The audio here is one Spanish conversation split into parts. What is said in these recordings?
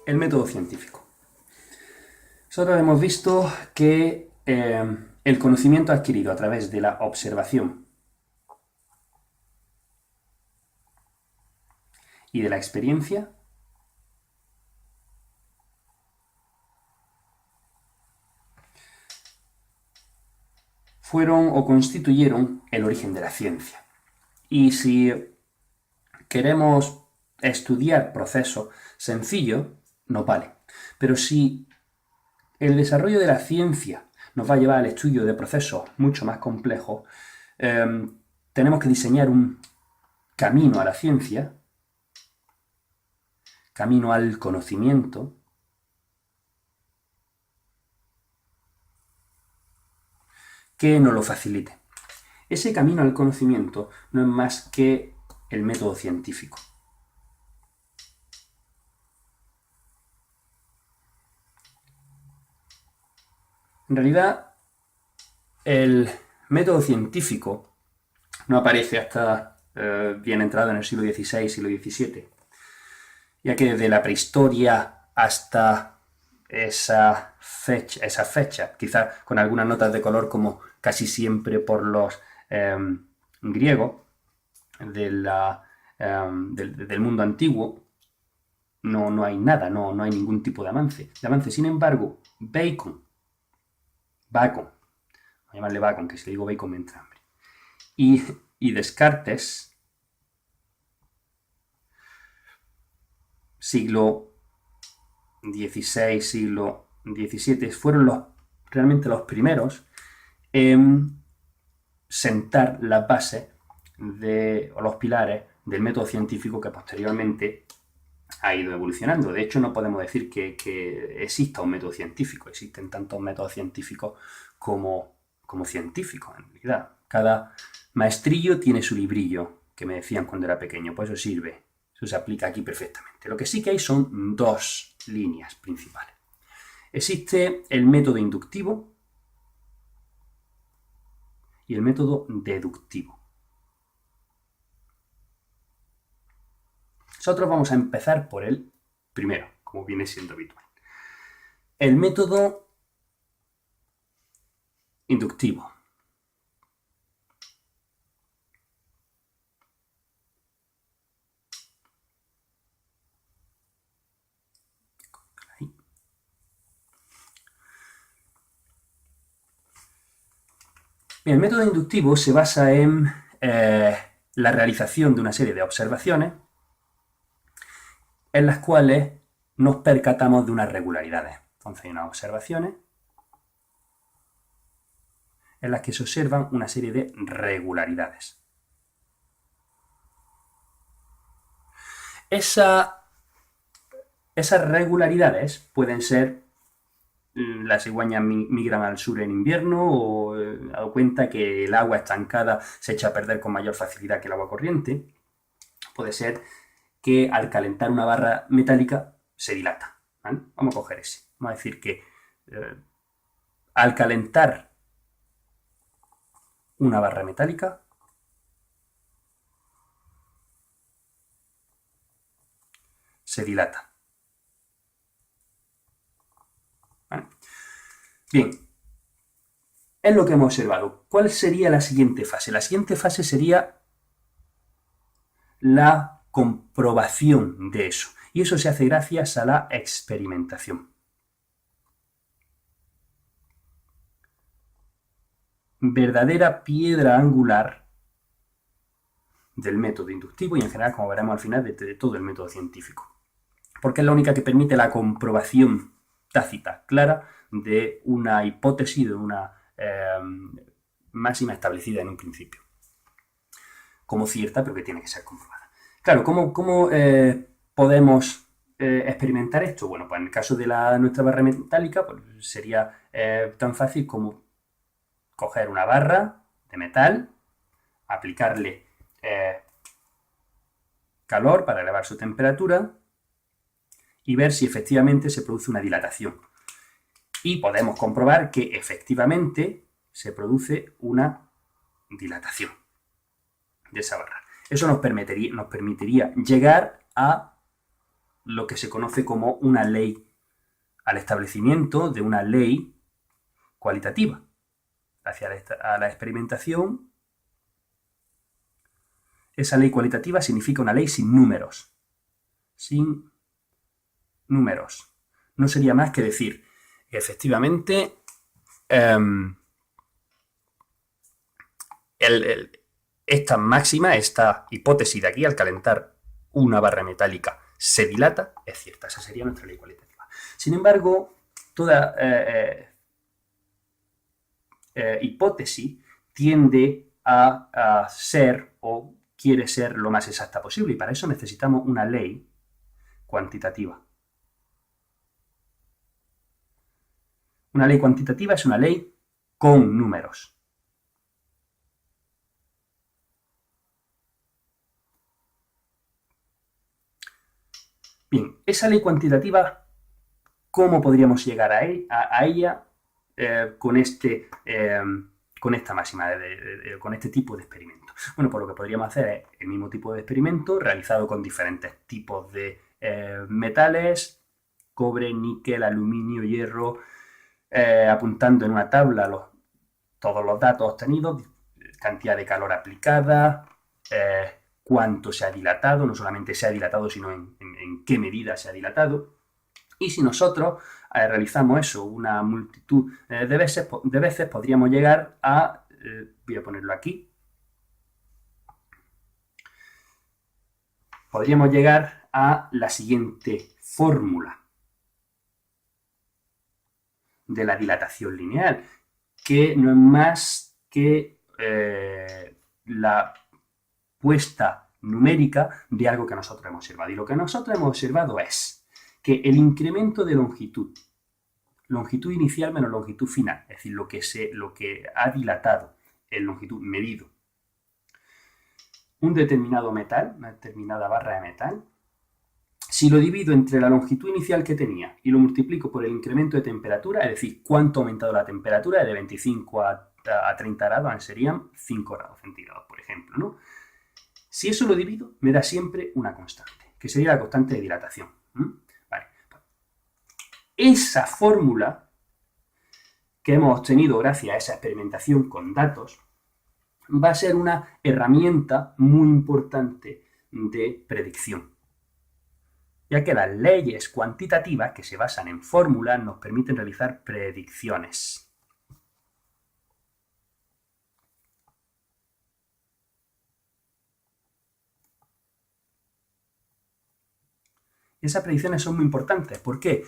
el método científico. Nosotros hemos visto que el conocimiento adquirido a través de la observación y de la experiencia fueron o constituyeron el origen de la ciencia. Y si queremos estudiar procesos sencillos, nos vale. Pero si el desarrollo de la ciencia nos va a llevar al estudio de procesos mucho más complejos, tenemos que diseñar un camino a la ciencia, camino al conocimiento, que nos lo facilite. Ese camino al conocimiento no es más que el método científico. En realidad, el método científico no aparece hasta bien entrado en el siglo XVI, siglo XVII, ya que desde la prehistoria hasta esa fecha, quizás con algunas notas de color como casi siempre por los griegos del mundo antiguo, no hay nada, no hay ningún tipo de avance. Sin embargo, Bacon, voy a llamarle Bacon, que si le digo Bacon me entra hambre, y Descartes, siglo XVI, siglo XVII, fueron realmente los primeros en sentar las bases o los pilares del método científico que posteriormente ha ido evolucionando. De hecho, no podemos decir que exista un método científico. Existen tantos métodos científicos como científicos, en realidad. Cada maestrillo tiene su librillo, que me decían cuando era pequeño, pues eso sirve. Eso se aplica aquí perfectamente. Lo que sí que hay son dos líneas principales. Existe el método inductivo y el método deductivo. Nosotros vamos a empezar por el primero, como viene siendo habitual. El método inductivo. Bien, el método inductivo se basa en la realización de una serie de observaciones en las cuales nos percatamos de unas regularidades. Entonces hay unas observaciones en las que se observan una serie de regularidades. Esas regularidades pueden ser las cigüeñas migran al sur en invierno, o he dado cuenta que el agua estancada se echa a perder con mayor facilidad que el agua corriente. Puede ser que al calentar una barra metálica se dilata, ¿vale? Vamos a coger ese. Vamos a decir que al calentar una barra metálica se dilata. ¿Vale? Bien, es lo que hemos observado. ¿Cuál sería la siguiente fase? La siguiente fase sería la comprobación de eso. Y eso se hace gracias a la experimentación. Verdadera piedra angular del método inductivo y en general, como veremos al final, de todo el método científico. Porque es la única que permite la comprobación tácita, clara, de una hipótesis, de una máxima establecida en un principio. Como cierta, pero que tiene que ser comprobada. Claro, ¿cómo podemos experimentar esto? Bueno, pues en el caso de nuestra barra metálica, pues sería tan fácil como coger una barra de metal, aplicarle calor para elevar su temperatura y ver si efectivamente se produce una dilatación. Y podemos comprobar que efectivamente se produce una dilatación de esa barra. Eso nos permitiría llegar a lo que se conoce como una ley, al establecimiento de una ley cualitativa hacia la experimentación. Esa ley cualitativa significa una ley sin números. Sin números. No sería más que decir que efectivamente esta máxima, esta hipótesis de aquí, al calentar una barra metálica, se dilata, es cierta. Esa sería nuestra ley cualitativa. Sin embargo, toda hipótesis tiende a ser o quiere ser lo más exacta posible, y para eso necesitamos una ley cuantitativa. Una ley cuantitativa es una ley con números. Bien, esa ley cuantitativa, ¿cómo podríamos llegar a ella con esta máxima, con este tipo de experimento? Bueno, pues lo que podríamos hacer es el mismo tipo de experimento realizado con diferentes tipos de metales, cobre, níquel, aluminio, hierro, apuntando en una tabla todos los datos obtenidos, cantidad de calor aplicada, cuánto se ha dilatado, no solamente se ha dilatado, sino en qué medida se ha dilatado. Y si nosotros realizamos eso una multitud de veces, podríamos llegar a, voy a ponerlo aquí, podríamos llegar a la siguiente fórmula de la dilatación lineal, que no es más que la puesta numérica de algo que nosotros hemos observado. Y lo que nosotros hemos observado es que el incremento de longitud inicial menos longitud final, es decir, lo que ha dilatado en longitud medido un determinado metal, una determinada barra de metal, si lo divido entre la longitud inicial que tenía y lo multiplico por el incremento de temperatura, es decir, cuánto ha aumentado la temperatura de 25 a 30 grados, serían 5 grados centígrados, por ejemplo, ¿no? Si eso lo divido, me da siempre una constante, que sería la constante de dilatación. Vale. Esa fórmula que hemos obtenido gracias a esa experimentación con datos va a ser una herramienta muy importante de predicción, ya que las leyes cuantitativas que se basan en fórmulas nos permiten realizar predicciones. Y esas predicciones son muy importantes. ¿Por qué?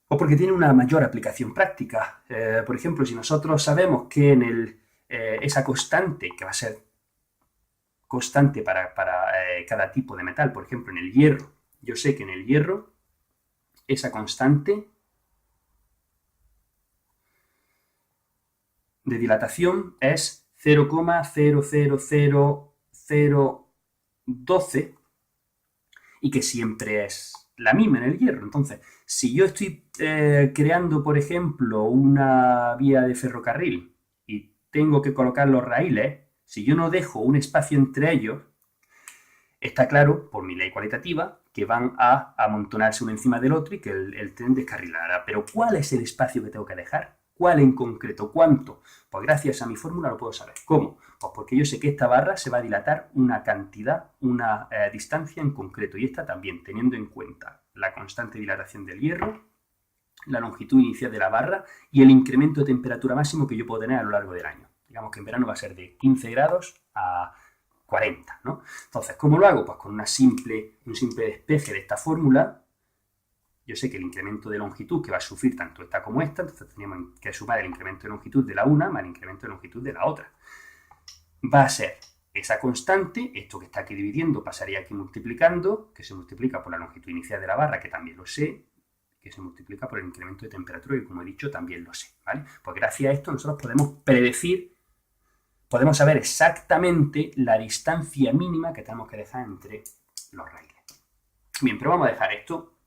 O porque tienen una mayor aplicación práctica. Por ejemplo, si nosotros sabemos que esa constante, que va a ser constante para cada tipo de metal, por ejemplo, en el hierro, yo sé que en el hierro esa constante de dilatación es 0,000012 y que siempre es la misma en el hierro. Entonces, si yo estoy creando, por ejemplo, una vía de ferrocarril y tengo que colocar los raíles, si yo no dejo un espacio entre ellos, está claro, por mi ley cualitativa, que van a amontonarse uno encima del otro y que el tren descarrilará. Pero ¿cuál es el espacio que tengo que dejar? ¿Cuál en concreto? ¿Cuánto? Pues gracias a mi fórmula lo puedo saber. ¿Cómo? Pues porque yo sé que esta barra se va a dilatar una cantidad, una distancia en concreto. Y esta también, teniendo en cuenta la constante de dilatación del hierro, la longitud inicial de la barra y el incremento de temperatura máximo que yo puedo tener a lo largo del año. Digamos que en verano va a ser de 15 grados a 40, ¿no? Entonces, ¿cómo lo hago? Pues con un simple despeje de esta fórmula. Yo sé que el incremento de longitud que va a sufrir tanto esta como esta, entonces tenemos que sumar el incremento de longitud de la una más el incremento de longitud de la otra. Va a ser esa constante, esto que está aquí dividiendo pasaría aquí multiplicando, que se multiplica por la longitud inicial de la barra, que también lo sé, que se multiplica por el incremento de temperatura, que como he dicho también lo sé, ¿vale? Pues gracias a esto nosotros podemos predecir, podemos saber exactamente la distancia mínima que tenemos que dejar entre los raíles. Bien, pero vamos a dejar esto.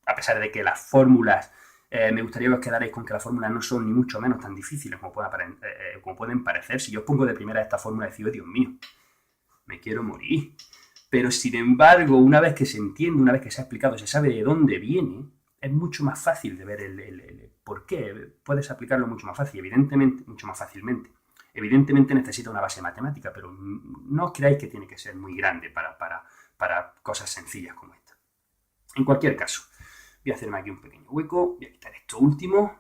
A pesar de que las fórmulas, me gustaría que os quedarais con que las fórmulas no son ni mucho menos tan difíciles como pueden parecer. Si yo os pongo de primera esta fórmula, decís, oh, Dios mío, me quiero morir. Pero, sin embargo, una vez que se entiende, una vez que se ha explicado, se sabe de dónde viene, es mucho más fácil de ver el por qué. Puedes aplicarlo mucho más fácil, evidentemente, mucho más fácilmente. Evidentemente necesita una base matemática, pero no os creáis que tiene que ser muy grande para cosas sencillas como esta. En cualquier caso, voy a hacerme aquí un pequeño hueco, voy a quitar esto último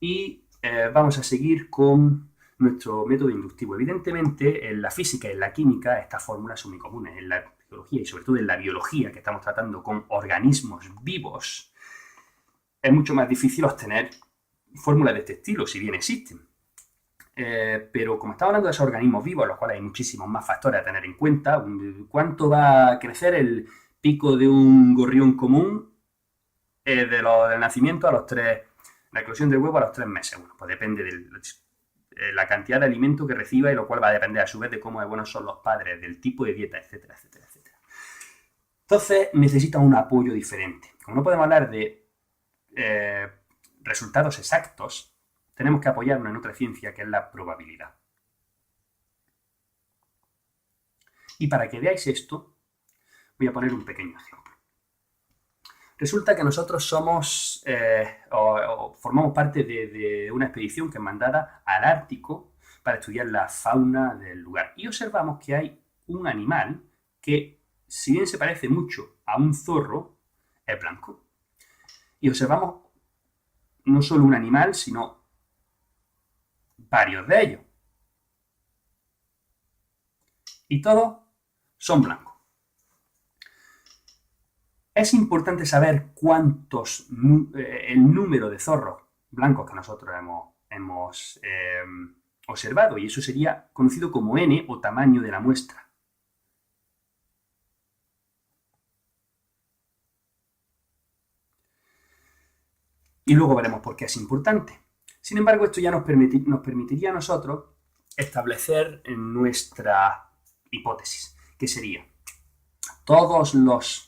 y vamos a seguir con nuestro método inductivo. Evidentemente, en la física y en la química estas fórmulas son muy comunes. En la biología y sobre todo en la biología, que estamos tratando con organismos vivos, es mucho más difícil obtener fórmulas de este estilo, si bien existen. Pero como estamos hablando de esos organismos vivos, los cuales hay muchísimos más factores a tener en cuenta, ¿cuánto va a crecer el pico de un gorrión común del nacimiento a los 3, la eclosión del huevo a los 3 meses? Bueno, pues depende de la cantidad de alimento que reciba, y lo cual va a depender a su vez de cómo de buenos son los padres, del tipo de dieta, etcétera, etcétera, etcétera. Entonces necesita un apoyo diferente. Como no podemos hablar de resultados exactos, tenemos que apoyarnos en otra ciencia que es la probabilidad. Y para que veáis esto, voy a poner un pequeño ejemplo. Resulta que nosotros somos o formamos parte de una expedición que es mandada al Ártico para estudiar la fauna del lugar. Y observamos que hay un animal que, si bien se parece mucho a un zorro, es blanco. Y observamos no solo un animal, sino varios de ellos. Y todos son blancos. Es importante saber el número de zorros blancos que nosotros hemos observado, y eso sería conocido como N, o tamaño de la muestra. Y luego veremos por qué es importante. Sin embargo, esto ya nos permitiría a nosotros establecer nuestra hipótesis, que sería: todos los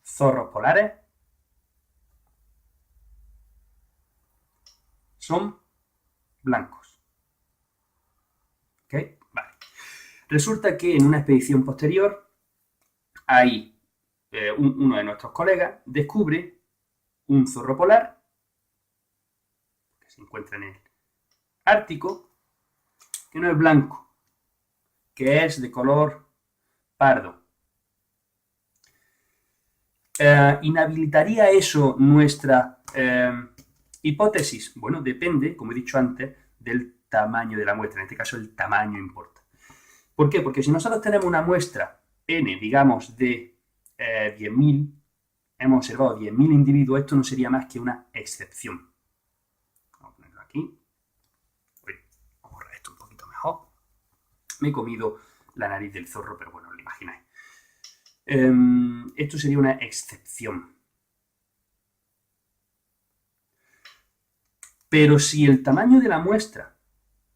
zorros polares son blancos. ¿Ok? Vale. Resulta que en una expedición posterior uno de nuestros colegas descubre un zorro polar que se encuentra en el Ártico, que no es blanco, que es de color pardo. ¿Inhabilitaría eso nuestra hipótesis? Bueno, depende, como he dicho antes, del tamaño de la muestra. En este caso, el tamaño importa. ¿Por qué? Porque si nosotros tenemos una muestra N, digamos, de 10.000, hemos observado 10.000 individuos, esto no sería más que una excepción. Vamos a ponerlo aquí. Vamos a borrar esto un poquito mejor. Me he comido la nariz del zorro, pero bueno, lo imagináis. Esto sería una excepción. Pero si el tamaño de la muestra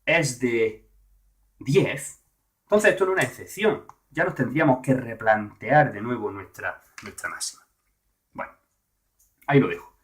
es de 10, entonces esto no es una excepción. Ya nos tendríamos que replantear de nuevo nuestra máxima. Bueno, ahí lo dejo.